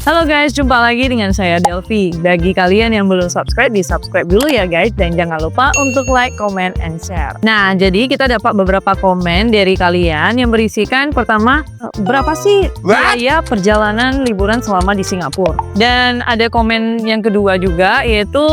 Halo guys, jumpa lagi dengan saya Delvi. Bagi kalian yang belum subscribe, di-subscribe dulu ya guys. Dan jangan lupa untuk like, comment, and share. Nah, jadi kita dapat beberapa komen dari kalian yang berisikan pertama, berapa sih biaya perjalanan liburan selama di Singapura? Dan ada komen yang kedua juga, yaitu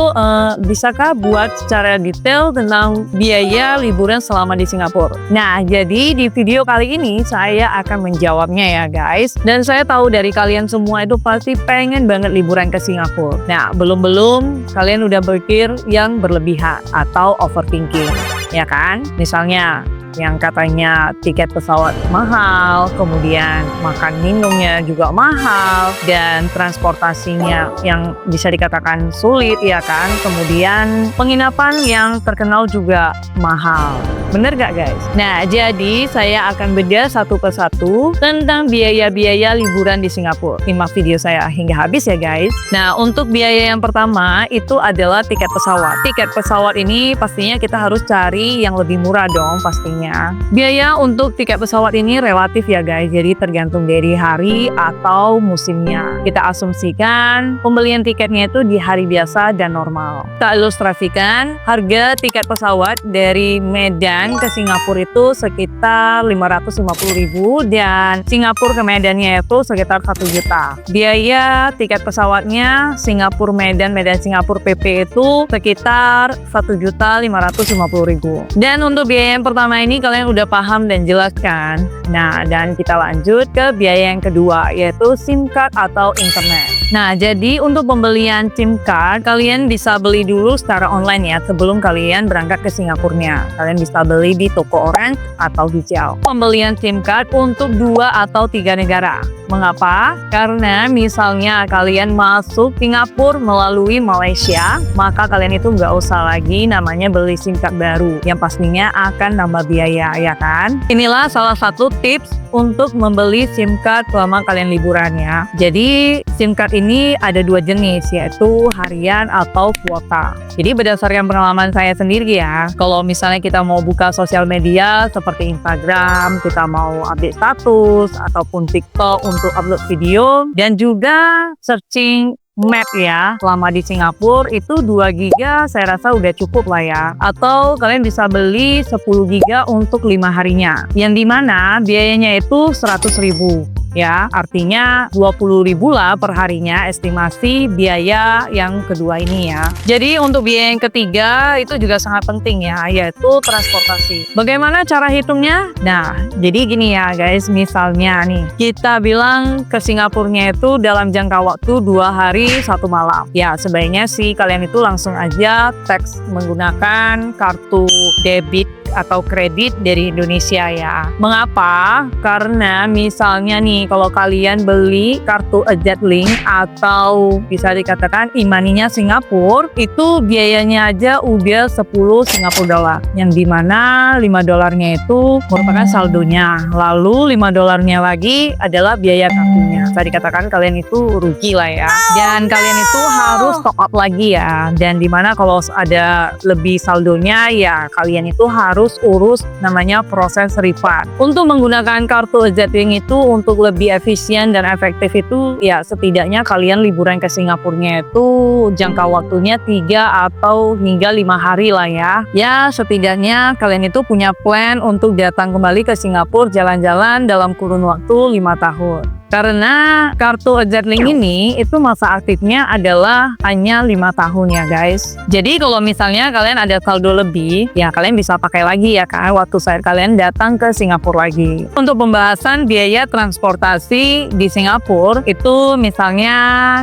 bisakah buat secara detail tentang biaya liburan selama di Singapura? Nah, jadi di video kali ini saya akan menjawabnya ya guys. Dan saya tahu dari kalian semua itu pasti pengen banget liburan ke Singapura. Nah, belum kalian udah berpikir yang berlebihan atau overthinking, ya kan? Misalnya yang katanya tiket pesawat mahal, kemudian makan minumnya juga mahal, dan transportasinya yang bisa dikatakan sulit, ya kan? Kemudian penginapan yang terkenal juga mahal. Bener gak guys? Nah, jadi saya akan bedah satu persatu tentang biaya-biaya liburan di Singapura. Simak video saya hingga habis ya guys. Nah, untuk biaya yang pertama itu adalah tiket pesawat. Tiket pesawat ini pastinya kita harus cari yang lebih murah dong pastinya. Biaya untuk tiket pesawat ini relatif ya guys, jadi tergantung dari hari atau musimnya. Kita asumsikan pembelian tiketnya itu di hari biasa dan normal. Kita ilustrasikan harga tiket pesawat dari Medan ke Singapura itu sekitar 550.000 dan Singapura ke Medannya itu sekitar 1 juta. Biaya tiket pesawatnya Singapura Medan, Medan Singapura PP itu sekitar 1.550.000. Dan untuk biaya yang pertama ini kalian udah paham dan jelas kan? Nah, dan kita lanjut ke biaya yang kedua, yaitu SIM card atau internet. Nah, jadi untuk pembelian SIM card, kalian bisa beli dulu secara online ya, sebelum kalian berangkat ke Singapurnya. Kalian bisa beli di toko Orange atau Hijau. Pembelian SIM card untuk 2 atau 3 negara. Mengapa? Karena misalnya kalian masuk Singapura melalui Malaysia, maka kalian itu nggak usah lagi namanya beli SIM card baru, yang pastinya akan nambah biaya, ya kan? Inilah salah satu tips untuk membeli SIM card selama kalian liburan ya. Jadi SIM card ini ada 2 jenis, yaitu harian atau kuota. Jadi berdasarkan pengalaman saya sendiri ya, kalau misalnya kita mau buka sosial media seperti Instagram, kita mau update status ataupun TikTok untuk upload video, dan juga searching map ya selama di Singapura, itu 2 GB saya rasa udah cukup lah ya. Atau kalian bisa beli 10 GB untuk 5 harinya, yang dimana biayanya itu 100.000 ya, artinya 20.000 lah per harinya estimasi biaya yang kedua ini ya. Jadi untuk biaya yang ketiga itu juga sangat penting ya, yaitu transportasi. Bagaimana cara hitungnya? Nah, jadi gini ya guys, misalnya nih kita bilang ke Singapurnya itu dalam jangka waktu 2 hari 1 malam. Ya, sebaiknya sih kalian itu langsung aja teks menggunakan kartu debit atau kredit dari Indonesia ya. Mengapa? Karena misalnya nih kalau kalian beli kartu Jetlink atau bisa dikatakan e-money-nya Singapura, itu biayanya aja udah 10 Singapura dolar, yang dimana 5 dolarnya itu merupakan saldonya, lalu 5 dolarnya lagi adalah biaya kartunya. Bisa dikatakan kalian itu rugi lah ya, dan kalian itu harus top up lagi ya, dan dimana kalau ada lebih saldonya ya kalian itu harus urus namanya proses refund. Untuk menggunakan kartu Jetlink itu untuk lebih efisien dan efektif itu ya setidaknya kalian liburan ke Singapurnya itu jangka waktunya 3 atau hingga 5 hari lah ya. Ya setidaknya kalian itu punya plan untuk datang kembali ke Singapura jalan-jalan dalam kurun waktu 5 tahun. Karena kartu Jetlink ini itu masa aktifnya adalah hanya 5 tahun ya guys. Jadi kalau misalnya kalian ada saldo lebih, ya kalian bisa pakai lagi ya kan waktu saat kalian datang ke Singapura lagi. Untuk pembahasan biaya transportasi di Singapura, itu misalnya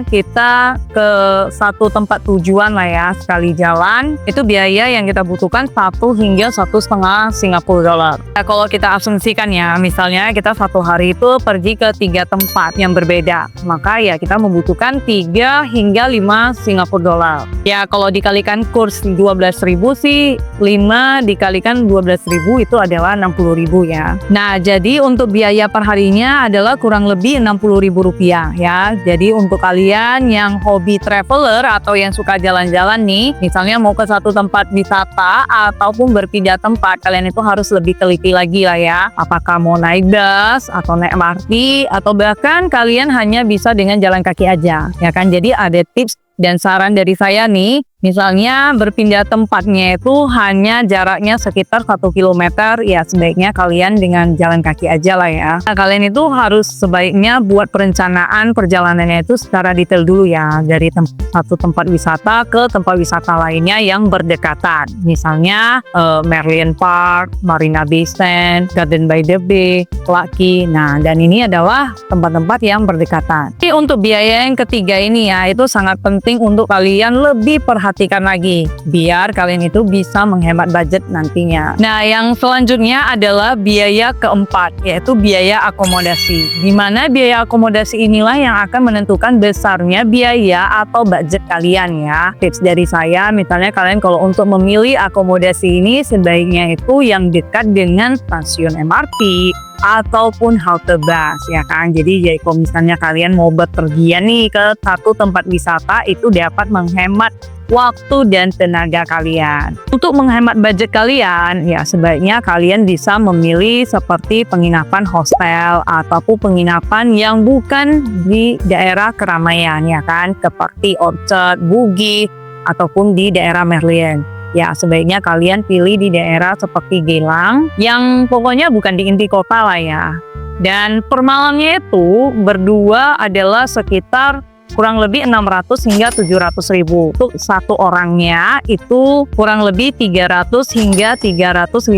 kita ke satu tempat tujuan lah ya, sekali jalan, itu biaya yang kita butuhkan 1 hingga 1,5 Singapura dolar. Nah, kalau kita asumsikan ya, misalnya kita 1 hari itu pergi ke 3 tempat yang berbeda, maka ya kita membutuhkan 3 hingga 5 Singapura dolar. Ya kalau dikalikan kurs 12.000 sih, 5 dikalikan 12.000 itu adalah 60.000 ya. Nah jadi untuk biaya per harinya adalah kurang lebih 60.000 rupiah ya. Jadi untuk kalian yang hobi traveler atau yang suka jalan-jalan nih, misalnya mau ke satu tempat wisata ataupun berpindah tempat, kalian itu harus lebih teliti lagi lah ya. Apakah mau naik bus atau naik MRT atau bahkan kalian hanya bisa dengan jalan kaki aja, ya kan? Jadi ada tips dan saran dari saya nih, misalnya berpindah tempatnya itu hanya jaraknya sekitar 1 kilometer, ya sebaiknya kalian dengan jalan kaki aja lah ya. Nah, kalian itu harus sebaiknya buat perencanaan perjalanannya itu secara detail dulu ya, dari satu tempat wisata ke tempat wisata lainnya yang berdekatan. Misalnya Merlion Park, Marina Bay Sands, Garden by the Bay, Clarke. Nah, dan ini adalah tempat-tempat yang berdekatan. Jadi untuk biaya yang ketiga ini ya, itu sangat penting untuk kalian lebih perhatikan lagi biar kalian itu bisa menghemat budget nantinya. Nah, yang selanjutnya adalah biaya keempat, yaitu biaya akomodasi. Di mana biaya akomodasi inilah yang akan menentukan besarnya biaya atau budget kalian ya. Tips dari saya, misalnya kalian kalau untuk memilih akomodasi ini sebaiknya itu yang dekat dengan stasiun MRT ataupun halte bus, ya kan. Jadi kalau misalnya kalian mau bepergian nih ke satu tempat wisata, itu dapat menghemat waktu dan tenaga kalian. Untuk menghemat budget kalian, ya sebaiknya kalian bisa memilih seperti penginapan hostel ataupun penginapan yang bukan di daerah keramaian, ya kan, seperti Orchard, Bugis ataupun di daerah Merlion. Ya, sebaiknya kalian pilih di daerah seperti Gelang, yang pokoknya bukan di inti kota lah ya. Dan per malamnya itu berdua adalah sekitar kurang lebih 600 hingga 700 ribu. Untuk satu orangnya itu kurang lebih 300 hingga 350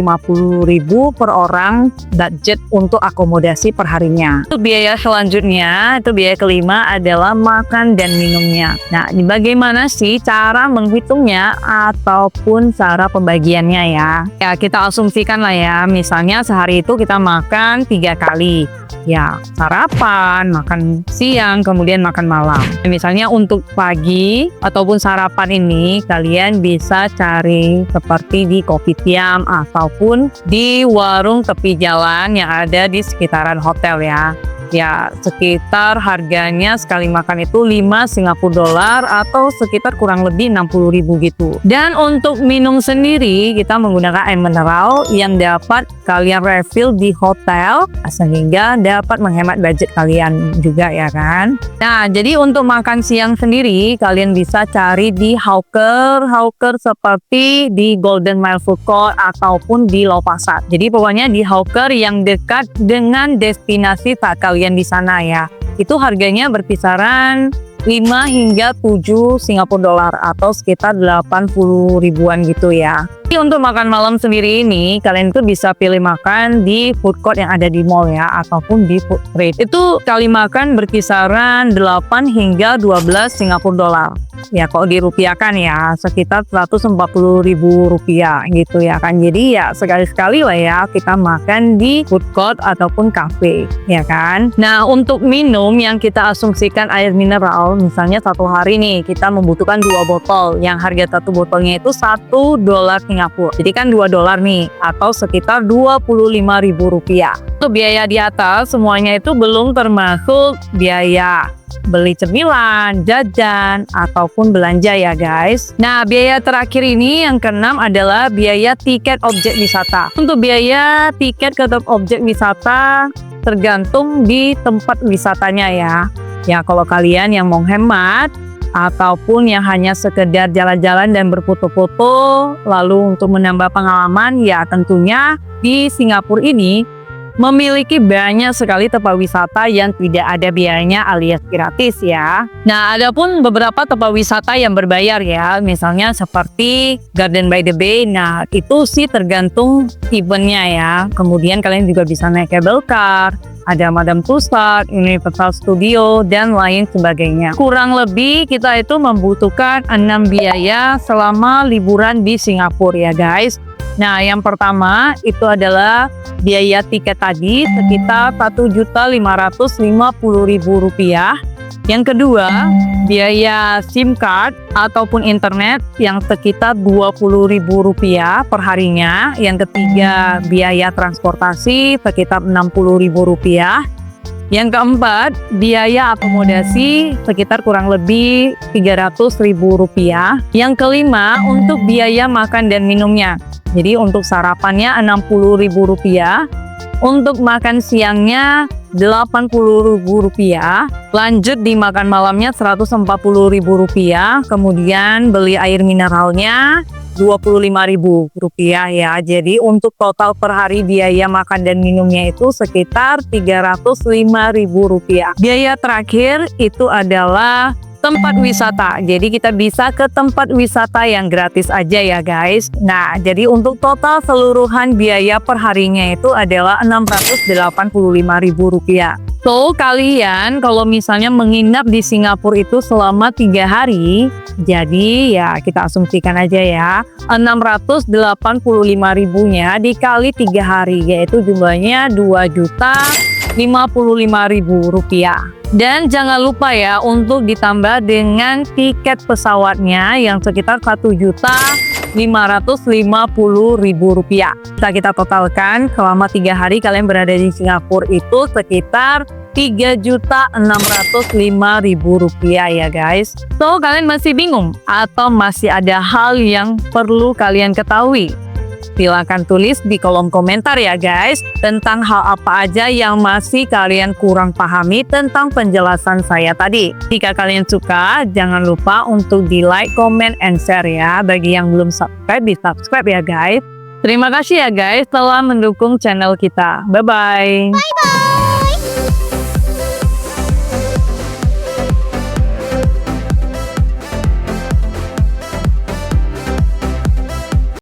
ribu per orang budget untuk akomodasi per harinya. Untuk biaya selanjutnya, itu biaya kelima adalah makan dan minumnya. Nah, ini bagaimana sih cara menghitungnya ataupun cara pembagiannya ya? Ya, kita asumsikan lah ya, misalnya sehari itu kita makan 3 kali. Ya, sarapan, makan siang, kemudian makan malam. Misalnya untuk pagi ataupun sarapan ini kalian bisa cari seperti di kopitiam ataupun di warung tepi jalan yang ada di sekitaran hotel ya. Ya, sekitar harganya sekali makan itu 5 Singapura dolar atau sekitar kurang lebih 60 ribu gitu. Dan untuk minum sendiri kita menggunakan air mineral yang dapat kalian refill di hotel sehingga dapat menghemat budget kalian juga ya kan. Nah, jadi untuk makan siang sendiri kalian bisa cari di hawker seperti di Golden Mile Food Court ataupun di Lau Pa Sat. Jadi pokoknya di hawker yang dekat dengan destinasi saat kalian di sana ya. Itu harganya berkisaran 5 hingga 7 Singapura dolar atau sekitar 80 ribuan gitu ya. Jadi untuk makan malam sendiri ini kalian itu bisa pilih makan di food court yang ada di mall ya ataupun di food street. Itu kali makan berkisaran 8 hingga 12 Singapura dolar. Ya kalau dirupiahkan ya sekitar 140 ribu rupiah gitu ya kan. Jadi ya sekali-sekali lah ya kita makan di food court ataupun cafe ya kan. Nah untuk minum yang kita asumsikan air mineral, misalnya satu hari nih kita membutuhkan 2 botol yang harga satu botolnya itu 1 dolar Singapura. Jadi kan 2 dolar nih atau sekitar 25 ribu rupiah. Untuk biaya di atas semuanya itu belum termasuk biaya beli cemilan, jajan, ataupun belanja ya guys. Nah biaya terakhir ini yang keenam adalah biaya tiket objek wisata. Untuk biaya tiket ke objek wisata tergantung di tempat wisatanya ya. Ya kalau kalian yang mau hemat ataupun yang hanya sekedar jalan-jalan dan berfoto-foto lalu untuk menambah pengalaman, ya tentunya di Singapura ini memiliki banyak sekali tempat wisata yang tidak ada biayanya alias gratis ya. Nah, adapun beberapa tempat wisata yang berbayar ya, misalnya seperti Garden by the Bay. Nah, itu sih tergantung eventnya ya. Kemudian kalian juga bisa naik cable car, ada Madame Tussauds, Universal Studio, dan lain sebagainya. Kurang lebih kita itu membutuhkan 6 biaya selama liburan di Singapura ya guys. Nah, yang pertama itu adalah biaya tiket tadi sekitar Rp1.550.000. Yang kedua, biaya SIM card ataupun internet yang sekitar Rp20.000 per harinya. Yang ketiga, biaya transportasi sekitar Rp60.000. Yang keempat, biaya akomodasi sekitar kurang lebih Rp300.000. Yang kelima, untuk biaya makan dan minumnya. Jadi untuk sarapannya Rp60.000. Untuk makan siangnya Rp80.000, lanjut di makan malamnya Rp140.000, kemudian beli air mineralnya Rp25.000 ya. Jadi untuk total per hari biaya makan dan minumnya itu sekitar Rp305.000. Biaya terakhir itu adalah tempat wisata. Jadi kita bisa ke tempat wisata yang gratis aja ya guys. Nah, jadi untuk total seluruhan biaya per harinya itu adalah Rp685.000. So, kalian kalau misalnya menginap di Singapura itu selama 3 hari, jadi ya kita asumsikan aja ya, 685.000-nya dikali 3 hari, yaitu jumlahnya Rp2.055.000. Dan jangan lupa ya untuk ditambah dengan tiket pesawatnya yang sekitar Rp1.550.000. Kita totalkan selama 3 hari kalian berada di Singapura itu sekitar Rp3.605.000 ya guys. So kalian masih bingung atau masih ada hal yang perlu kalian ketahui? Silahkan tulis di kolom komentar ya guys, tentang hal apa aja yang masih kalian kurang pahami tentang penjelasan saya tadi. Jika kalian suka, jangan lupa untuk di like, comment, and share ya. Bagi yang belum subscribe, di subscribe ya guys. Terima kasih ya guys telah mendukung channel kita. Bye-bye.